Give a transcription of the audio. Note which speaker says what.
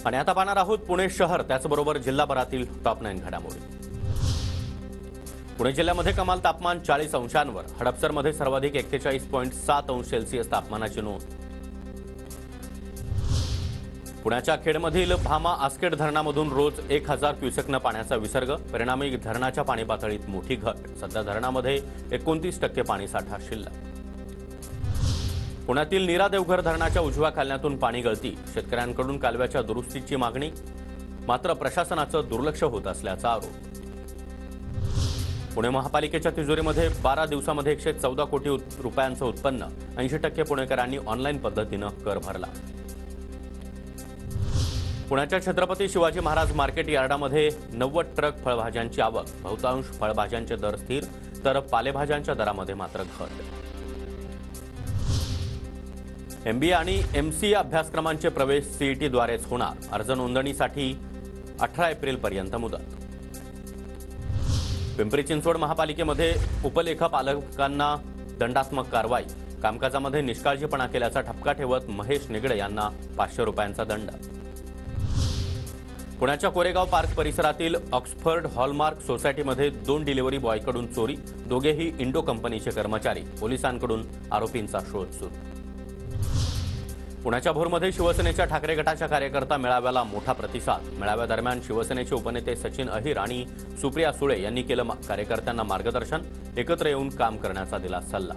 Speaker 1: आणि आता पाहणार आहोत पुणे शहर त्याचबरोबर जिल्हाभरातील टॉप 9 घडामोडी। पुणे जिल्ह्यामध्ये कमाल तापमान 40 अंशांवर, हडपसरमध्ये सर्वाधिक 41.7 अंश सेल्सिअस तापमानाची नोंद। पुण्याच्या खेडमधील भामा आस्केड धरणामधून रोज 1000 क्युसेक्न पाण्याचा विसर्ग, परिणामी धरणाच्या पाणी पातळीत मोठी घट। सध्या धरणामध्ये 29% पाणीसाठा शिल्लक। पुण्यातील नीरा देवघर धरणाच्या उजव्या कालव्यातून पाणी गळती, शेतकऱ्यांकडून कालव्याच्या दुरुस्तीची मागणी, मात्र प्रशासनाचं दुर्लक्ष होत असल्याचा आरोप। पुणे महापालिकेच्या तिजोरीमध्ये 12 दिवसांमध्ये 114 कोटी रुपयांचं उत्पन्न, 80% पुणेकरांनी ऑनलाईन पद्धतीनं कर भरला। पुण्याच्या छत्रपती शिवाजी महाराज मार्केट यार्डामध्ये 90 ट्रक फळभाज्यांची आवक, बहुतांश फळभाज्यांचे दर स्थिर, तर पालेभाज्यांच्या दरामध्ये मात्र घट। MBA आणि MCA अभ्यासक्रमांचे प्रवेश CET-द्वारेच होणार, अर्ज नोंदणीसाठी 18 एप्रिलपर्यंत मुदत। पिंपरी चिंचवड महापालिकेमध्ये उपलेखापालकांना दंडात्मक कारवाई, कामकाजामध्ये निष्काळजीपणा केल्याचा ठपका ठेवत महेश निगडे यांना 500 रुपयांचा दंड। पुण्याच्या कोरेगाव पार्क परिसरातील ऑक्सफर्ड हॉलमार्क सोसायटीमध्ये 2 डिलिव्हरी बॉयकडून चोरी, दोघेही इंडो कंपनीचे कर्मचारी, पोलिसांकडून आरोपींचा शोध सुरू। पुण्याच्या भोरमध्ये शिवसेनेच्या ठाकरे गटाच्या कार्यकर्ता मेळाव्याला मोठा प्रतिसाद, मेळाव्यादरम्यान शिवसेनेचे उपनेते सचिन अहिर आणि सुप्रिया सुळे यांनी केलं कार्यकर्त्यांना मार्गदर्शन, एकत्र येऊन काम करण्याचा दिला सल्ला।